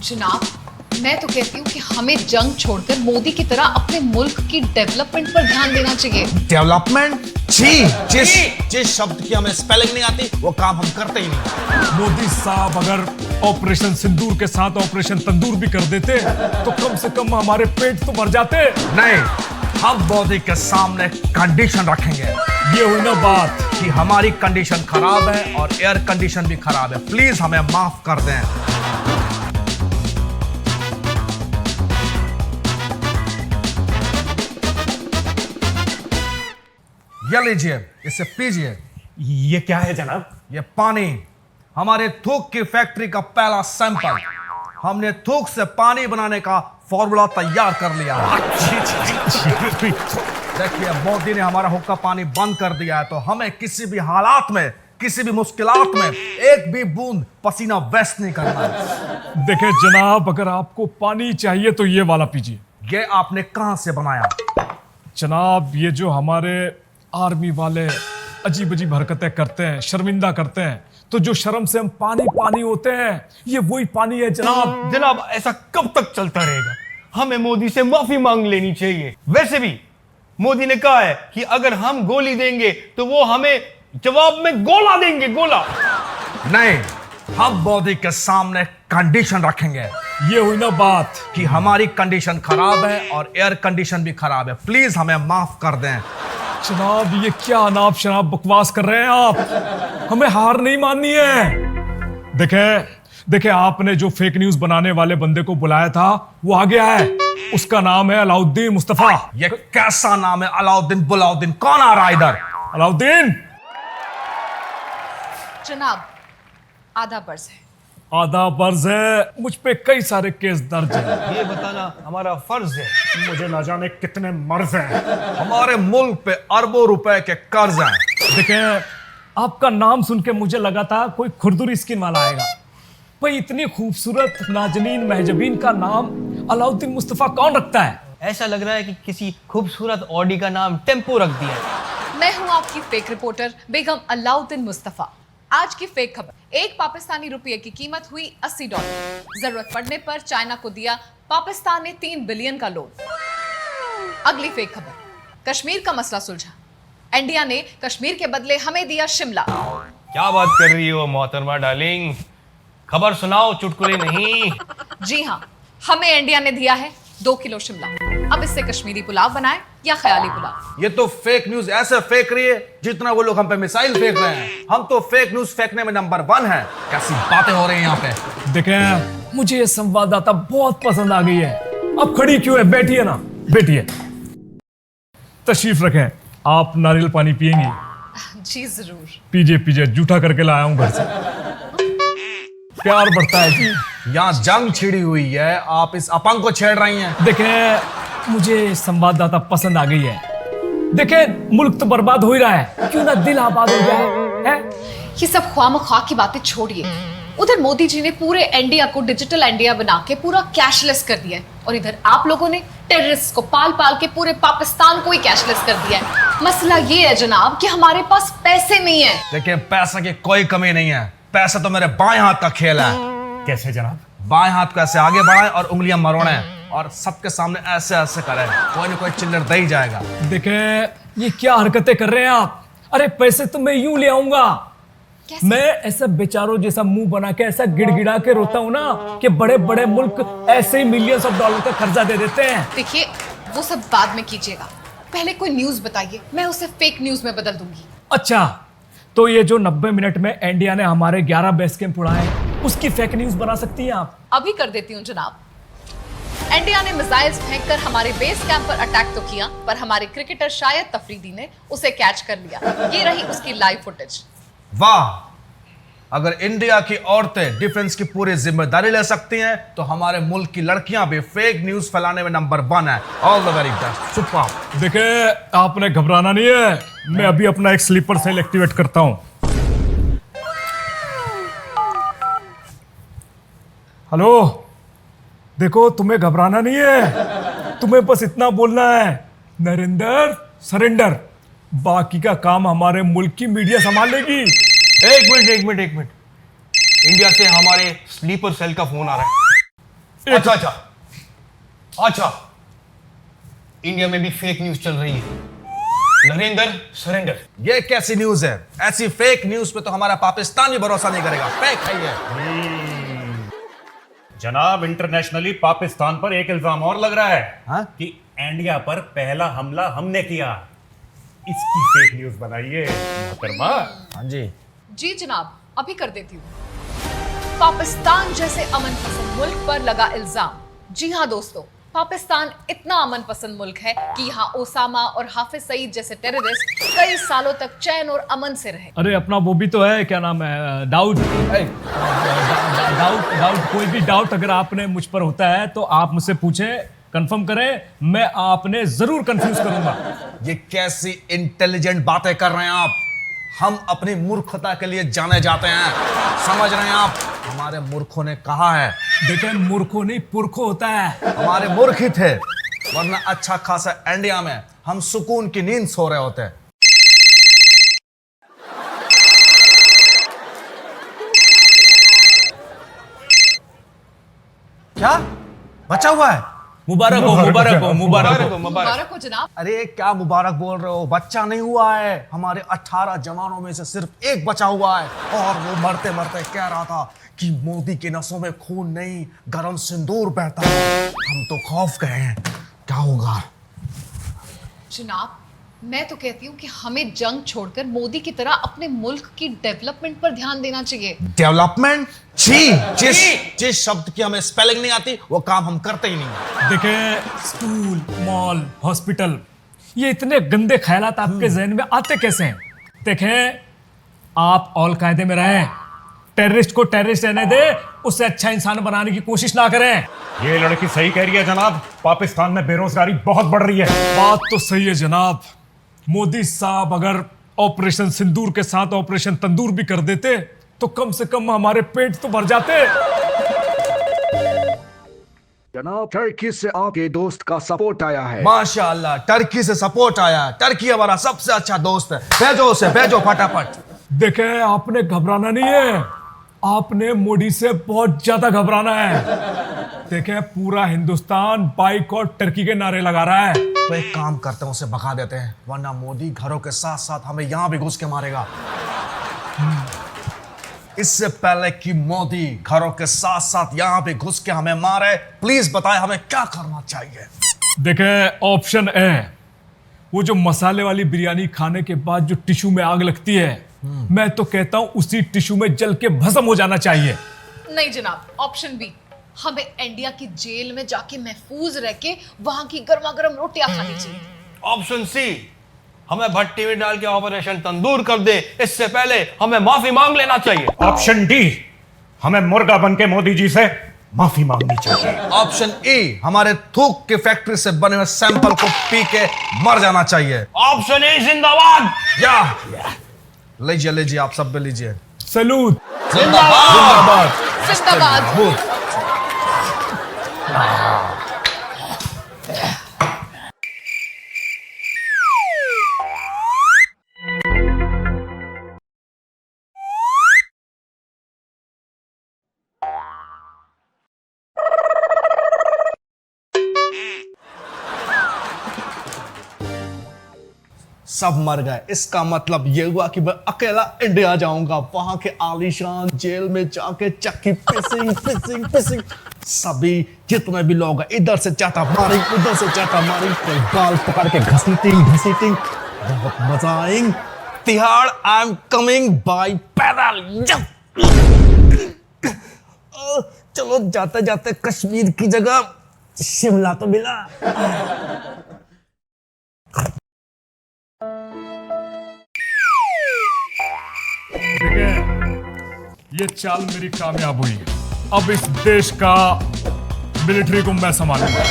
जनाब, मैं तो कहती हूँ कि हमें जंग छोड़कर मोदी की तरह अपने मुल्क की डेवलपमेंट पर ध्यान देना चाहिए। डेवलपमेंट? जी, जिस शब्द की हमें स्पेलिंग नहीं आती वो काम हम करते ही नहीं। मोदी साहब अगर ऑपरेशन सिंदूर के साथ ऑपरेशन तंदूर भी कर देते तो कम से कम हमारे पेट तो भर जाते। नहीं, हम मोदी के सामने कंडीशन रखेंगे। ये हुई ना बात कि हमारी कंडीशन खराब है और एयर कंडीशन भी खराब है, प्लीज हमें माफ कर दें। ये लीजिए, इसे पीजिए। ये क्या है जनाब? ये पानी, हमारे थूक की फैक्ट्री का पहला सैंपल। हमने थूक से पानी बनाने का फॉर्मूला तैयार कर लिया है। देखिए, मोदी ने हमारा हुक्का पानी बंद कर दिया है, तो हमें किसी भी हालात में, किसी भी मुश्किलात में एक भी बूंद पसीना वेस्ट नहीं करना है। देखे जनाब, अगर आपको पानी चाहिए तो ये वाला पीजिए। ये आपने कहां से बनाया? जनाब, ये जो हमारे आर्मी वाले अजीब अजीब हरकतें करते हैं, शर्मिंदा करते हैं, तो जो शर्म से हम पानी पानी होते हैं, ये वही पानी है जनाब। जनाब, ऐसा कब तक चलता रहेगा? हमें मोदी से माफी मांग लेनी चाहिए। वैसे भी मोदी ने कहा है कि अगर हम गोली देंगे तो वो हमें जवाब में गोला देंगे, गोला। नहीं, हम मोदी के सामने कंडीशन रखेंगे। ये हुई ना बात कि हमारी कंडीशन खराब है और एयर कंडीशन भी खराब है, प्लीज हमें माफ कर दें। जनाब, ये क्या अनाप शनाप बकवास कर रहे हैं आप? हमें हार नहीं माननी है। देखे आपने जो फेक न्यूज बनाने वाले बंदे को बुलाया था वो आ गया है। उसका नाम है अलाउद्दीन मुस्तफा। ये कैसा नाम है? अलाउद्दीन बुलाउद्दीन? कौन आ रहा है इधर? अलाउद्दीन, जनाब, आधा बर्ज है। आधा बर्ज है? मुझ पे कई सारे केस दर्ज हैं। ये बताना हमारा फर्ज है। मुझे ना जाने कितने मर्ज हैं। हमारे मुल्क पे अरबों रुपए के कर्ज हैं। देखें, आपका नाम सुन के मुझे लगा था कोई खुरदुरी स्किन वाला आएगा। भाई, इतनी खूबसूरत नाजनीन महजबीन का नाम अलाउद्दीन मुस्तफा कौन रखता है? ऐसा लग रहा है कि किसी खूबसूरत ऑडी का नाम टेम्पो रख दिया है। मैं हूं आपकी फेक रिपोर्टर बेगम अलाउद्दीन मुस्तफा। आज की फेक खबर, एक पाकिस्तानी रुपये की कीमत हुई $80। जरूरत पड़ने पर चाइना को दिया पाकिस्तान ने 3 बिलियन का लोन। अगली फेक खबर, कश्मीर का मसला सुलझा, इंडिया ने कश्मीर के बदले हमें दिया शिमला। क्या बात कर रही हो मोहतरमा डार्लिंग? खबर सुनाओ, चुटकुले नहीं। जी हाँ, हमें इंडिया ने दिया है 2 किलो शिमला। अब इससे कश्मीरी पुलाव बनाए या ख्याली पुलाव? ये तो फेक न्यूज ऐसे फेक रही है जितना वो लोग हम पे मिसाइल फेंक रहे हैं। हम तो फेक न्यूज फेंकने में नंबर 1 है। कैसी बातें हो रही हैं यहाँ पे। देखें, मुझे ये संवाददाता बहुत पसंद आ गई है। अब खड़ी क्यों है? बैठिए ना, बैठिए, तशरीफ रखें। आप नारियल पानी पियेंगी? जी जरूर। पीजिए पीजिए, जूठा करके लाया हूं घर से। प्यार बढ़ता है जी। यहाँ जंग छिड़ी हुई है, आप इस अपंग को छेड़ रही हैं। देखें, मुझे संवाददाता पसंद आ गई है। देखें, मुल्क तो बर्बाद हो ही रहा है, क्यों ना दिल आबाद हो जाए, हैं? ये सब ख्वामख्वाह की बातें छोड़िए। उधर मोदी जी ने पूरे इंडिया को डिजिटल इंडिया बना के पूरा कैशलेस कर दिया है, और इधर आप लोगों ने टेररिस्ट को पाल पाल के पूरे पाकिस्तान को ही कैशलेस कर दिया है। मसला ये है जनाब कि हमारे पास पैसे नहीं है। देखिए, पैसे की कोई कमी नहीं है। पैसा तो मेरे बाएं हाथ का खेल है। कैसे जनाब? बाएं हाथ को ऐसे आगे बढ़ाएं और उंगलियां मरोड़ें और सबके सामने ऐसे ऐसे करें, कोई ना कोई चिल्लर दे ही जाएगा। देखें, ये क्या हरकतें कर रहे हैं आप? अरे पैसे तो मैं यूं ले आऊंगा। मैं ऐसा बेचारों जैसा मुंह बना के ऐसा गिड़गिड़ा के रोता हूं ना कि बड़े बड़े मुल्क ऐसे ही मिलियंस ऑफ डॉलर का कर्जा दे देते हैं। देखिए, वो सब बाद में कीजिएगा, पहले कोई न्यूज बताइए, मैं उसे फेक न्यूज में बदल दूंगी। अच्छा, तो ये जो 90 मिनट में इंडिया ने हमारे 11 बेस कैंप उड़ाए, उसकी फेक न्यूज बना सकती हैं आप? अभी कर देती हूँ जनाब। इंडिया ने मिसाइल्स फेंककर हमारे बेस कैंप पर अटैक तो किया, पर हमारे क्रिकेटर शायद तफरीदी ने उसे कैच कर लिया। ये रही उसकी लाइव फुटेज। वाह, अगर इंडिया की औरतें डिफेंस की पूरी जिम्मेदारी ले सकती हैं तो हमारे मुल्क की लड़कियां भी फेक न्यूज फैलाने में नंबर 1 है। All the very best, super. देखिए, आपने घबराना नहीं है, मैं अभी अपना एक स्लीपर सेल एक्टिवेट करता हूं। हेलो, देखो, तुम्हें घबराना नहीं है, तुम्हें बस इतना बोलना है, नरेंद्र सरेंडर। बाकी का काम हमारे मुल्क की मीडिया संभाल लेगी। एक मिनट इंडिया से हमारे स्लीपर सेल का फोन आ रहा है। अच्छा अच्छा अच्छा, इंडिया में भी फेक न्यूज चल रही है। नरेंद्र सरेंडर। ये कैसी न्यूज है? ऐसी फेक न्यूज पे तो हमारा पाकिस्तान भी भरोसा नहीं करेगा। फेक है ये। जनाब, इंटरनेशनली पाकिस्तान पर एक इल्जाम और लग रहा है हाँ? कि इंडिया पर पहला हमला हमने किया। इसकी फेक न्यूज बनाइए मोहतरमा। हाँ जी। जी जनाब, अभी कर देती हूँ। पाकिस्तान जैसे अमन पसंद मुल्क पर लगा इल्जाम। जी हाँ दोस्तों, पाकिस्तान इतना अमन पसंद मुल्क है कि यहाँ ओसामा और हाफिज सईद जैसे टेररिस्ट कई सालों तक चैन और अमन से रहे। अरे अपना वो भी तो है, क्या नाम है, दाऊद। दाऊद कोई भी डाउट अगर आपने मुझ पर होता है तो आप मुझसे पूछें, कंफर्म करें, मैं आपने जरूर कंफ्यूज करूंगा। ये कैसी इंटेलिजेंट बातें कर रहे हैं आप? हम अपनी मूर्खता के लिए जाने जाते हैं, समझ रहे हैं आप? हमारे मूर्खों ने कहा है। देखें, मूर्खों नहीं पुरखों होता है। हमारे मूर्ख ही थे, वरना अच्छा खासा इंडिया में हम सुकून की नींद सो रहे होते। क्या बचा हुआ है? मुबारक हो, मुबारक हो, मुबारक हो। मुबारक हो जनाब। अरे क्या मुबारक बोल रहे हो? बच्चा नहीं हुआ है। हमारे 18 जवानों में से सिर्फ एक बचा हुआ है, और वो मरते मरते कह रहा था कि मोदी के नसों में खून नहीं, गरम सिंदूर बहता है। हम तो खौफ गए हैं, क्या होगा? जनाब, मैं तो कहती हूँ कि हमें जंग छोड़कर मोदी की तरह अपने मुल्क की डेवलपमेंट पर ध्यान देना चाहिए। डेवलपमेंट? जिस शब्द की हमें स्पेलिंग नहीं आती वो काम हम करते ही नहीं। देखें, स्कूल, मॉल, हॉस्पिटल, ये इतने गंदे ख्यालात आपके जहन में आते कैसे हैं? देखें, आप ऑल कायदे में रहें, टेररिस्ट को टेररिस्ट रहने दे, उससे अच्छा इंसान बनाने की कोशिश ना करें। ये लड़की सही कह रही है जनाब, पाकिस्तान में बेरोजगारी बहुत बढ़ रही है। बात तो सही है जनाब। मोदी साहब अगर ऑपरेशन सिंदूर के साथ ऑपरेशन तंदूर भी कर देते तो कम से कम हमारे पेट तो भर जाते। जनाब, टर्की से आपके दोस्त का सपोर्ट आया है। माशाअल्लाह, टर्की से सपोर्ट आया है। टर्की हमारा सबसे अच्छा दोस्त है। भेजो उसे, भेजो फटाफट। देखें, आपने घबराना नहीं है, आपने मोदी से बहुत ज्यादा घबराना है। देखें, पूरा हिंदुस्तान बाइकॉट टर्की के नारे लगा रहा है। तो एक काम करते हैं, उसे भगा देते हैं, वरना मोदी घरों के साथ साथ हमें यहां भी घुस के मारेगा। इससे पहले कि मोदी घरों के साथ साथ यहां भी घुस के हमें मारे, प्लीज बताएं हमें क्या करना चाहिए। देखें, ऑप्शन ए, वो जो मसाले वाली बिरयानी खाने के बाद जो टिश्यू में आग लगती है, मैं तो कहता हूं उसी टिश्यू में जल के भस्म हो जाना चाहिए। नहीं जनाब, ऑप्शन बी, हमें इंडिया की जेल में जाके महफूज रह के वहां की गर्मा गर्म रोटियां खानी चाहिए। ऑप्शन सी, हमें भट्टी में डाल के ऑपरेशन तंदूर कर दे, इससे पहले हमें माफी मांग लेना चाहिए। ऑप्शन डी, हमें मुर्गा बन के मोदी जी से माफी मांगनी चाहिए। ऑप्शन ई, हमारे थूक की फैक्ट्री से बने हुए सैंपल को पी के मर जाना चाहिए। ऑप्शन ए जिंदाबाद। या लीजिए लीजिए, आप सब भी लीजिए। सैल्यूट। जिंदाबाद। जिंदाबाद। गुड। सब मर गए, इसका मतलब ये हुआ कि मैं अकेला इंडिया जाऊंगा, वहां के आलीशान जेल में जाके चक्की पिसिंग पिसिंग पिसिंग। सभी जितने भी लोग हैं, इधर से चाटा मारी, उधर से चाटा मारी, कोई बाल पकड़ के घसीटिंग घसीटिंग, बहुत मजा आएंगे। Tihar, I am coming by पैदल। चलो जाते जाते कश्मीर की जगह शिमला तो मिला। ये चाल मेरी कामयाब हुई। अब इस देश का मिलिट्री को मैं संभालूंगा।